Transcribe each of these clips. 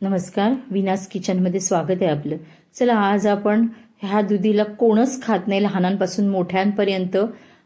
नमस्कार, विनास किचनमध्ये स्वागत आहे आपलं. चला, आज आपण ह्या दुधीला कोणच खात नाही, लहानांपासून मोठ्यांपर्यंत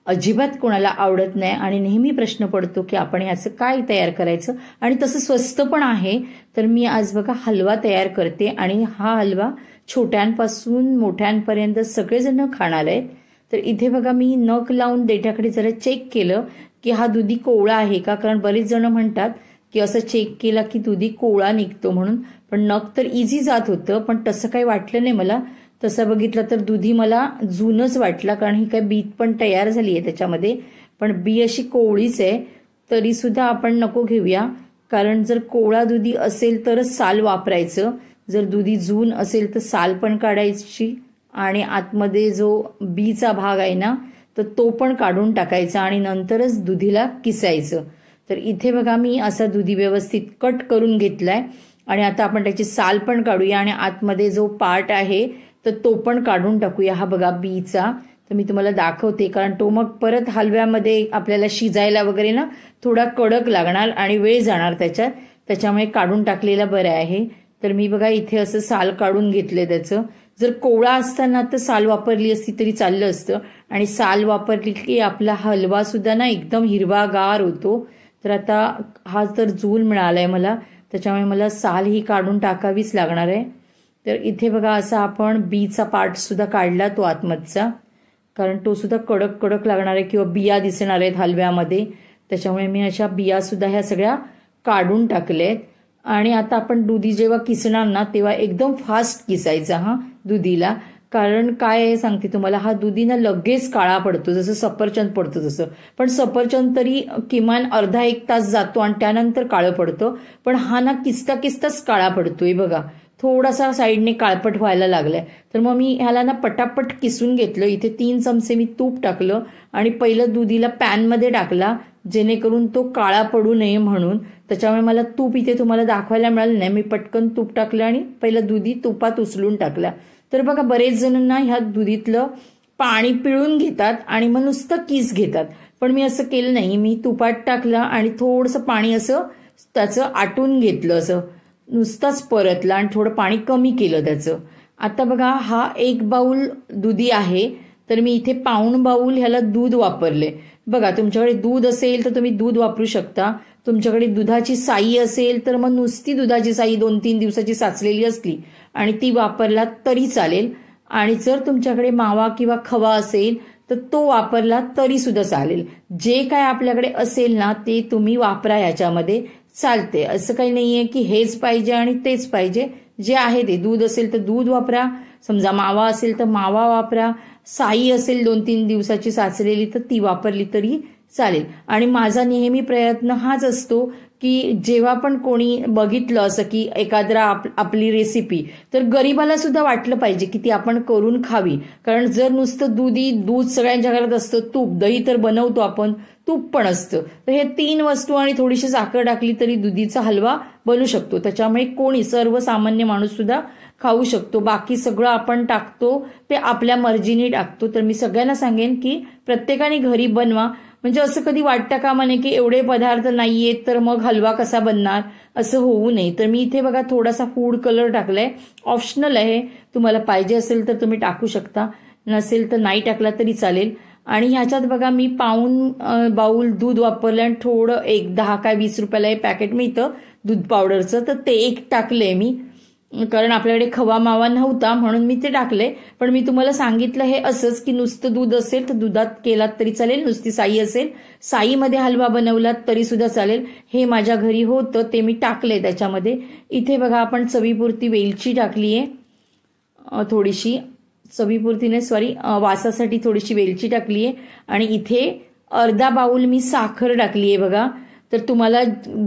अजिबात कोणाला आवडत नाही आणि नेहमी प्रश्न पडतो की आपण ह्याचं काय तयार करायचं आणि तसं स्वस्त पण आहे. तर मी आज बघा हलवा तयार करते आणि हा हलवा छोट्यांपासून मोठ्यांपर्यंत सगळेजण खाणार आहेत. तर इथे बघा मी नख लावून देठाकडे जरा चेक केलं की हा दुधी कोवळा आहे का, कारण बरेच जण म्हणतात की असं चेक केला की दुधी कोवळा निघतो म्हणून. पण नख तर इझी जात होतं, पण तसं काही वाटलं नाही मला. तसं बघितलं तर दुधी मला जुनच वाटला, कारण ही काय बीत पण तयार झाली आहे त्याच्यामध्ये, पण बी अशी कोवळीच आहे. तरी सुद्धा आपण नको घेऊया, कारण जर कोवळा दुधी असेल तरच साल वापरायचं. जर दुधी जून असेल तर साल पण काढायची आणि आतमध्ये जो बीचा भाग आहे ना, तर तो पण काढून टाकायचा आणि नंतरच दुधीला किसायचं. तर इथे बघा मी असा दुधी व्यवस्थित कट करून घेतलाय आणि आता आपण त्याची साल पण काढूया आणि आतमध्ये जो पार्ट आहे तर तो पण काढून टाकूया. हा बघा बीचा, तर मी तुम्हाला दाखवते, कारण तो मग परत हलव्यामध्ये आपल्याला शिजायला वगैरे ना थोडा कडक लागणार आणि वेळ जाणार त्याच्यात, त्याच्यामुळे काढून टाकलेला बरं आहे. तर मी बघा इथे असं साल काढून घेतले त्याचं. जर कोवळा असताना तर साल वापरली असती तरी चाललं असतं, आणि साल वापरली की आपला हलवा सुद्धा ना एकदम हिरवागार होतो. तर आता हा तर जून मिळालाय मला, त्याच्यामुळे मला साल ही काढून टाकावीच लागणार आहे. तर इथे बघा असा आपण बीचा पार्ट सुद्धा काढला, तो आतमधचा, कारण तो सुद्धा कडक कडक लागणार आहे किंवा बिया दिसणार आहेत हलव्यामध्ये. त्याच्यामुळे मी अशा बिया सुद्धा ह्या सगळ्या काढून टाकल्यात. आणि आता आपण दुधी जेव्हा किसणार ना तेव्हा एकदम फास्ट किसायचा हा दुधीला, कारण काय आहे सांगते तुम्हाला, हा दुधी ना लगेच काळा पडतो, जसं सफरचंद पडतो तसं. पण सफरचंद तरी किमान अर्धा एक तास जातो आणि त्यानंतर काळं पडतं, पण हा ना किसता किसताच काळा पडतोय बघा, थोडासा साईडने काळपट व्हायला लागलाय. तर मग मी ह्याला ना पटापट किसून घेतलं. इथे 3 चमचे मी तूप टाकलं आणि पहिलं दुधीला पॅनमध्ये टाकला, जेणेकरून तो काळा पडू नये म्हणून. त्याच्यामुळे मला तूप इथे तुम्हाला दाखवायला मिळालं नाही, मी पटकन तूप टाकलं आणि पहिलं दुधी तुपात उचलून टाकला. तर बघा बरेच जणांना ह्या दुधीतलं पाणी पिळून घेतात आणि मग नुसतं किस घेतात, पण मी असं केलं नाही. मी तुपात टाकलं आणि थोडंसं पाणी असं त्याचं आटून घेतलं, असं नुसताच परतला आणि थोडं पाणी कमी केलं त्याचं. आता बघा हा 1 बाऊल दुधी आहे, तर मी इथे पाऊण बाऊल ह्याला दूध वापरले. बघा तुमच्याकडे दूध असेल तर तुम्ही दूध वापरू शकता. तुमच्याकडे दुधाची साई असेल तर मग नुसती दुधाची साई 2-3 दिवसाची साचलेली असली आणि ती वापरला तरी चालेल. आणि जर तुमच्याकडे मावा किंवा खवा असेल तर तो वापरला तरी सुद्धा चालेल. जे काय आपल्याकडे असेल ना ते तुम्ही वापरा, ह्याच्यामध्ये चालते. असं काही नाहीये की हेच पाहिजे आणि तेच पाहिजे, जे आहे ते. दूध असेल तर दूध वापरा, समजा मावा असेल तर मावा वापरा, साई असेल 2-3 दिवसाची साचलेली तर ती वापरली तरी चालेल. आणि माझा नेहमी प्रयत्न हाच असतो की जेव्हा पण कोणी बघितलं असं की एखाद्या आपली रेसिपी, तर गरिबाला सुद्धा वाटलं पाहिजे की ती आपण करून खावी. कारण जर नुसतं दूध सगळ्यांच्या घरात असतं, तूप दही तर बनवतो आपण, तूप पण असतं, तर हे 3 वस्तू आणि थोडीशी साखर टाकली तरी दुधीचा हलवा बनू शकतो. त्याच्यामुळे कोणी सर्वसामान्य माणूस सुद्धा खाऊ शकतो. बाकी सगळं आपण टाकतो ते आपल्या मर्जीने टाकतो. तर मी सगळ्यांना सांगेन की प्रत्येकाने घरी बनवा, म्हणजे असं कधी वाटतं कामा नये की एवढे पदार्थ नाहीयेत तर मग हलवा कसा बनणार, असं होऊ नये. तर मी इथे बघा थोडासा फूड कलर टाकलाय, ऑप्शनल आहे, तुम्हाला पाहिजे असेल तर तुम्ही टाकू शकता, नसेल तर नाही टाकला तरी चालेल. आणि ह्याच्यात बघा मी पाऊण बाऊल दूध वापरलं आणि थोडं 10 काय 20 रुपयाला हे पॅकेट मिळतं दूध पावडरचं, तर ते 1 टाकलंय मी, कारण आपल्याकडे खवा मावा नव्हता म्हणून मी ते टाकले. पण मी तुम्हाला सांगितलं हे असंच की नुसतं दूध असेल तर दुधात केलात तरी चालेल, नुसती साई असेल साईमध्ये हलवा बनवलात तरी सुद्धा चालेल. हे माझ्या घरी होतं ते मी टाकले त्याच्यामध्ये. इथे बघा आपण चवीपुरती वेलची टाकलीये, थोडीशी चवीपुरतीने वासासाठी थोडीशी वेलची टाकलीये. आणि इथे अर्धा बाऊल मी साखर टाकलीये बघा. तर तुम्हाला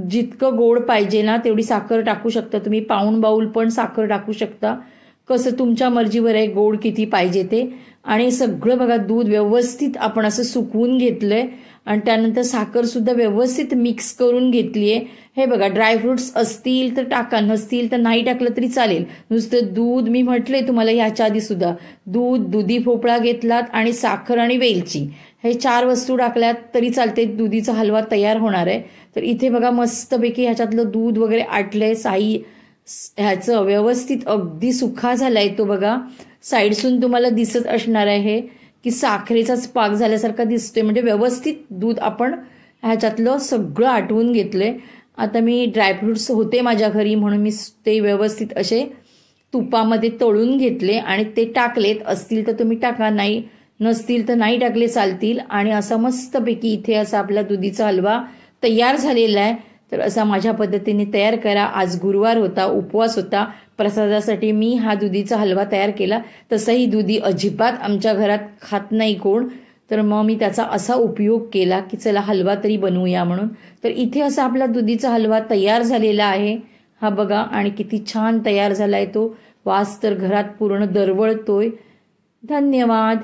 जितकं गोड पाहिजे ना तेवढी साखर टाकू शकता तुम्ही, पाऊण बाऊल पण साखर टाकू शकता, कसं तुमच्या मर्जीवर आहे गोड किती पाहिजे ते. आणि सगळं बघा दूध व्यवस्थित आपण असं सुकवून घेतलंय आणि त्यानंतर साखर सुद्धा व्यवस्थित मिक्स करून घेतलीये. हे बघा ड्रायफ्रुट्स असतील तर टाका, नसतील तर नाही टाकलं तरी चालेल. नुसतं दूध, मी म्हटलंय तुम्हाला ह्याच्या आधी सुद्धा, दूध, दुधी भोपळा घेतलात आणि साखर आणि वेलची, हे 4 वस्तू टाकल्यात तरी चालते, दुधीचा हलवा तयार होणार आहे. तर इथे बघा मस्तपैकी ह्याच्यातलं दूध वगैरे आटलंय, साई ह्याचं व्यवस्थित अगदी सुखा झालाय तो बघा. साईडसून तुम्हाला दिसत असणार आहे की साखरेचाच पाक झाल्यासारखा दिसतोय. म्हणजे व्यवस्थित दूध आपण ह्याच्यातलं सगळं आटवून घेतलंय. आता मी ड्रायफ्रुट्स होते माझ्या घरी म्हणून मी ते व्यवस्थित असे तुपामध्ये तळून घेतले आणि ते टाकलेत. असतील तर तुम्ही टाका, नाही नसतील तर नाही टाकले चालतील. आणि असा मस्तपैकी इथे असा आपला दुधीचा हलवा तयार झालेला आहे. तर असा माझ्या पद्धतीने तयार करा. आज गुरुवार होता, उपवास होता, प्रसादासाठी मी हा दुधीचा हलवा तयार केला. तसाही दुधी अजिबात आमच्या घरात खात नाही कोण, तर मग मी त्याचा असा उपयोग केला की चला हलवा तरी बनवूया म्हणून. तर इथे असा आपला दुधीचा हलवा तयार झालेला आहे. हा बघा, आणि किती छान तयार झालाय तो. वास तर घरात पूर्ण दरवळतोय. धन्यवाद.